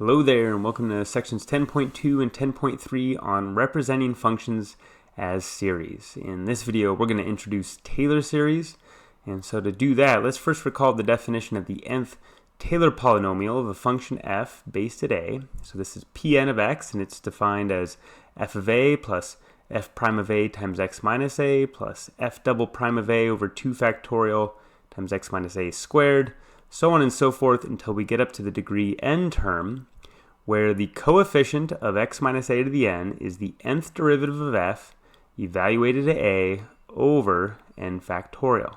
Hello there, and welcome to sections 10.2 and 10.3 on representing functions as series. In this video, we're going to introduce Taylor series. And so to do that, let's first recall the definition of the nth Taylor polynomial of a function f based at a. So this is Pn of x, and it's defined as f of a plus f prime of a times x minus a plus f double prime of a over 2 factorial times x minus a squared, so on and so forth until we get up to the degree n term, where the coefficient of x minus a to the n is the nth derivative of f evaluated at a over n factorial.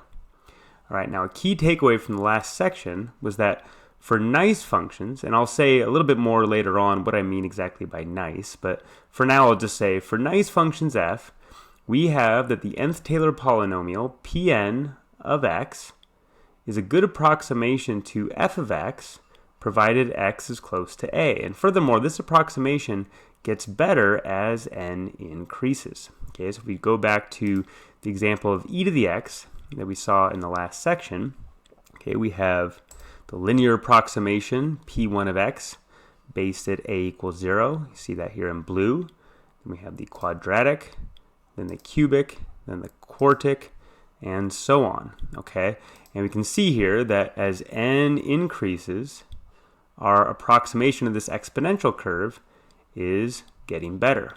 All right, now a key takeaway from the last section was that for nice functions, and I'll say a little bit more later on what I mean exactly by nice, but for now I'll just say for nice functions f, we have that the nth Taylor polynomial Pn of x is a good approximation to f of x provided x is close to a. And furthermore, this approximation gets better as n increases. Okay, so if we go back to the example of e to the x that we saw in the last section, okay, we have the linear approximation p1 of x based at a equals 0. You see that here in blue. Then we have the quadratic, then the cubic, then the quartic, and so on. Okay, and we can see here that as n increases, our approximation of this exponential curve is getting better.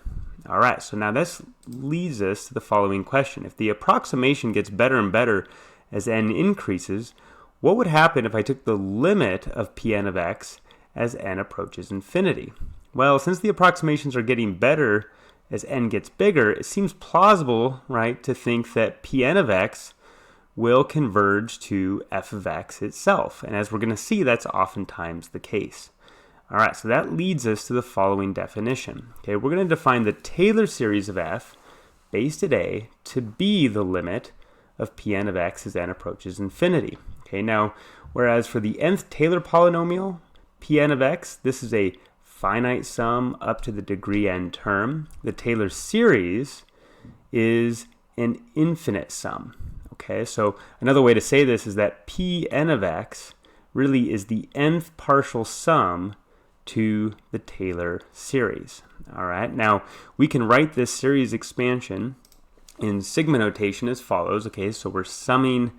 All right, so now this leads us to the following question. If the approximation gets better and better as n increases, what would happen if I took the limit of Pn of x as n approaches infinity? Well, since the approximations are getting better as n gets bigger, it seems plausible, right, to think that Pn of x will converge to f of x itself. And as we're going to see, that's oftentimes the case. All right, so that leads us to the following definition. Okay, we're going to define the Taylor series of f based at a to be the limit of Pn of x as n approaches infinity. Okay, now, whereas for the nth Taylor polynomial, Pn of x, this is a finite sum up to the degree n term. The Taylor series is an infinite sum. Okay, so another way to say this is that Pn of x really is the nth partial sum to the Taylor series. All right, now we can write this series expansion in sigma notation as follows. Okay, so we're summing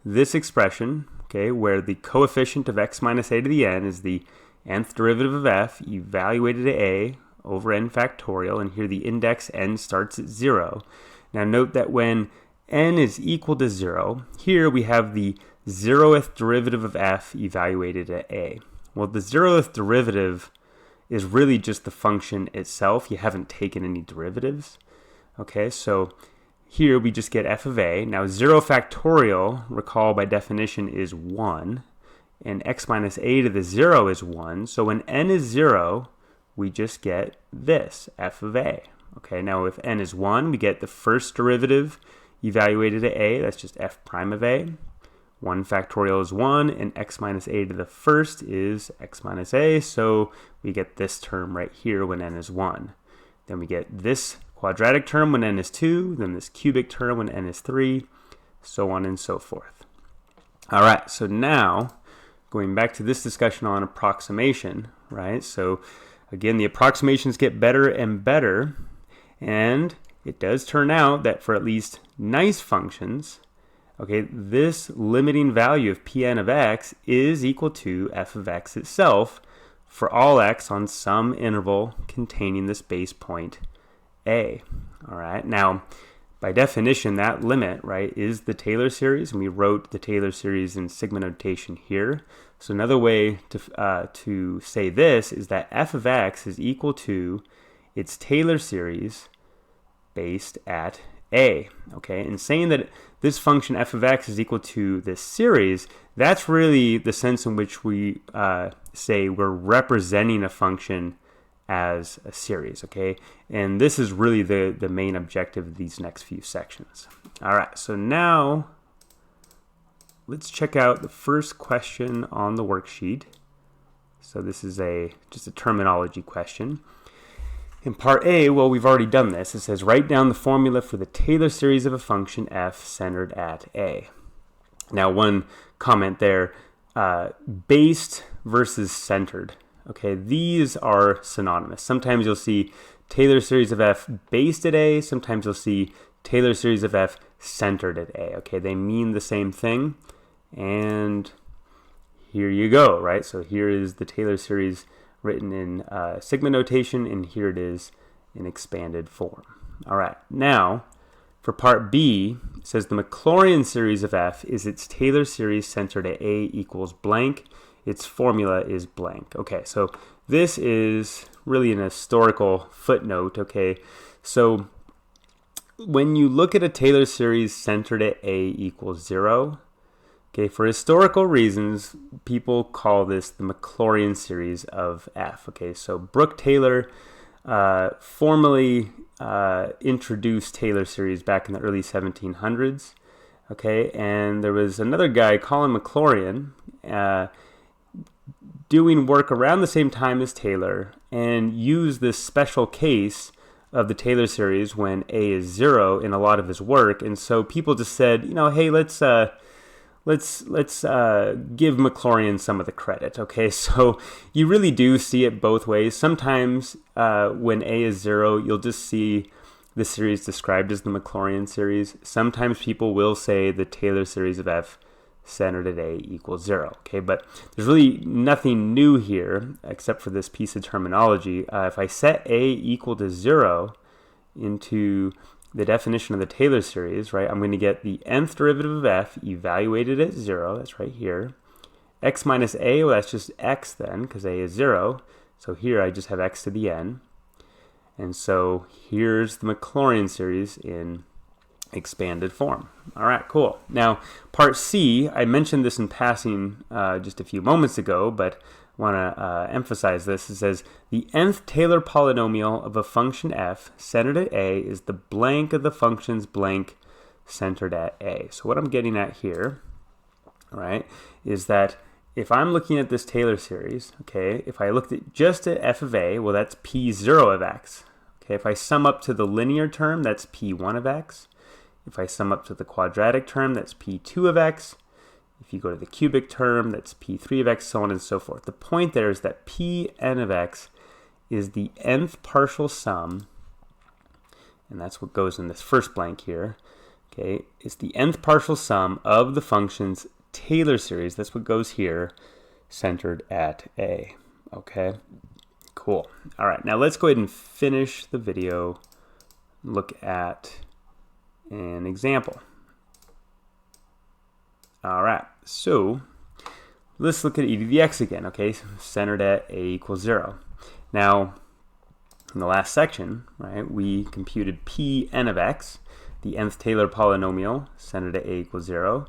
this expression, okay, where the coefficient of x minus a to the n is the nth derivative of f evaluated at a over n factorial, and here the index n starts at 0. Now note that when n is equal to 0, here we have the 0th derivative of f evaluated at a. Well, the 0th derivative is really just the function itself. You haven't taken any derivatives. Okay, so here we just get f of a. Now 0 factorial, recall by definition, is 1. And x minus a to the 0 is 1. So when n is 0, we just get this, f of a. Okay, now if n is 1, we get the first derivative evaluated at a, that's just f prime of a. 1 factorial is 1, and x minus a to the first is x minus a, so we get this term right here when n is 1. Then we get this quadratic term when n is 2, then this cubic term when n is 3, so on and so forth. All right, so now, going back to this discussion on approximation, right? So again, the approximations get better and better, and it does turn out that for at least nice functions, okay, this limiting value of Pn of x is equal to f of x itself for all x on some interval containing the space point a. All right, now by definition, that limit, right, is the Taylor series, and we wrote the Taylor series in sigma notation here. So another way to say this is that f of x is equal to its Taylor series based at a. Okay, and saying that this function f of x is equal to this series, that's really the sense in which we say we're representing a function as a series. Okay, and this is really the main objective of these next few sections. All right, so now let's check out the first question on the worksheet. So this is just a terminology question. In part A, well, we've already done this. It says, write down the formula for the Taylor series of a function f centered at a. Now, one comment there, based versus centered. okay, these are synonymous. Sometimes you'll see Taylor series of f based at A. Sometimes you'll see Taylor series of f centered at A. Okay, they mean the same thing. And here you go, right? So here is the Taylor series written in sigma notation, and here it is in expanded form. All right, now for part B, it says the Maclaurian series of f is its Taylor series centered at A equals blank. Its formula is blank. Okay, so this is really an historical footnote, okay? So when you look at a Taylor series centered at A equals 0, okay, for historical reasons, people call this the Maclaurian series of f, okay? So Brooke Taylor formally introduced Taylor series back in the early 1700s, okay? And there was another guy, Colin Maclaurian, doing work around the same time as Taylor, and used this special case of the Taylor series when A is 0 in a lot of his work. And so people just said, you know, hey, let's give Maclaurian some of the credit. Okay, so you really do see it both ways. Sometimes when A is 0, you'll just see the series described as the Maclaurian series. Sometimes people will say the Taylor series of f centered at A equals 0. Okay, but there's really nothing new here except for this piece of terminology. If I set A equal to 0 into the definition of the Taylor series, right, I'm going to get the nth derivative of f evaluated at 0. That's right here. X minus a, well, that's just x then, because a is 0. So here I just have x to the n. And so here's the Maclaurian series in expanded form. All right, cool. Now, part C, I mentioned this in passing just a few moments ago, but I want to emphasize this. It says, the nth Taylor polynomial of a function f centered at A is the blank of the function's blank centered at A. So what I'm getting at here, right, is that if I'm looking at this Taylor series, okay, if I looked at just at f of A, well, that's p0 of x. Okay, if I sum up to the linear term, that's p1 of x. If I sum up to the quadratic term, that's p2 of x. If you go to the cubic term, that's p3 of x, so on and so forth. The point there is that pn of x is the nth partial sum, and that's what goes in this first blank here. Okay, it's the nth partial sum of the function's Taylor series. That's what goes here, centered at A. Okay, cool. All right, now let's go ahead and finish the video. Look at an example. All right, so let's look at e to the x again, okay, centered at A equals 0. Now, in the last section, right, we computed Pn of x, the nth Taylor polynomial, centered at A equals 0,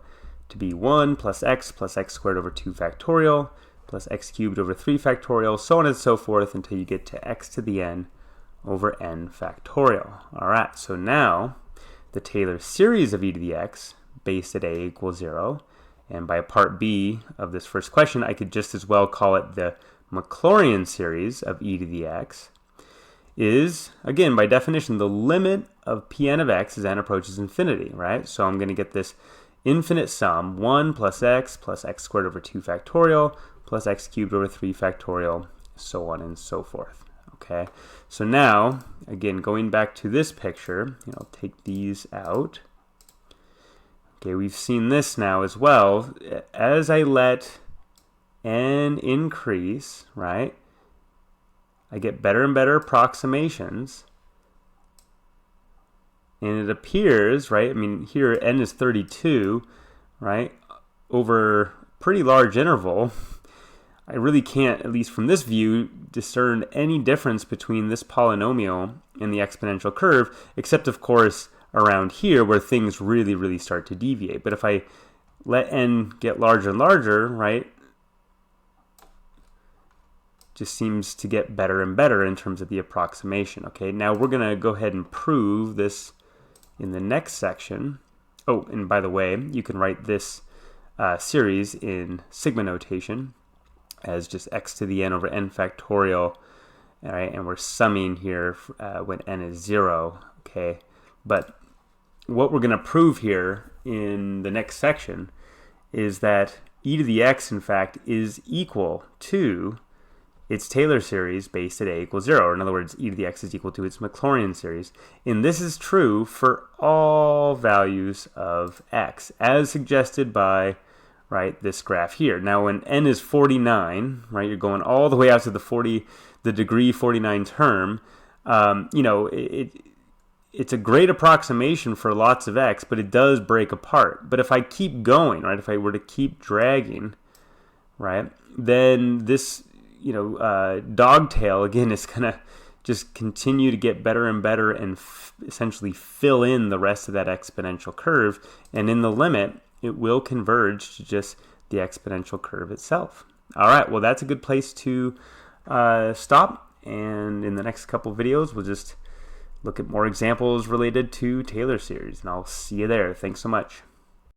to be 1 plus x squared over 2 factorial, plus x cubed over 3 factorial, so on and so forth until you get to x to the n over n factorial. All right, so now the Taylor series of e to the x based at A equals 0, and by part B of this first question, I could just as well call it the Maclaurian series of e to the x, is, again, by definition, the limit of Pn of x as n approaches infinity, right? So I'm going to get this infinite sum, 1 plus x squared over 2 factorial, plus x cubed over 3 factorial, so on and so forth. Okay, so now, again, going back to this picture, I'll take these out. Okay, we've seen this now as well. As I let n increase, right, I get better and better approximations. And it appears, right, I mean, here n is 32, right, over a pretty large interval. I really can't, at least from this view, discern any difference between this polynomial and the exponential curve, except, of course, around here where things really start to deviate. But if I let n get larger and larger, right, just seems to get better and better in terms of the approximation. Okay, now we're going to go ahead and prove this in the next section. Oh, and by the way, you can write this series in sigma notation as just x to the n over n factorial, all right, and we're summing here when n is 0, okay? But what we're going to prove here in the next section is that e to the x, in fact, is equal to its Taylor series based at a equals 0, or in other words, e to the x is equal to its Maclaurian series. And this is true for all values of x, as suggested by, right, this graph here. Now, when n is 49, right, you're going all the way out to the degree 49 term. You know, it's a great approximation for lots of x, but it does break apart. But if I keep going, right, if I were to keep dragging, right, then this, you know, dogtail again is gonna just continue to get better and better and essentially fill in the rest of that exponential curve. And in the limit, it will converge to just the exponential curve itself. All right, well, that's a good place to stop. And in the next couple videos, we'll just look at more examples related to Taylor series. And I'll see you there. Thanks so much.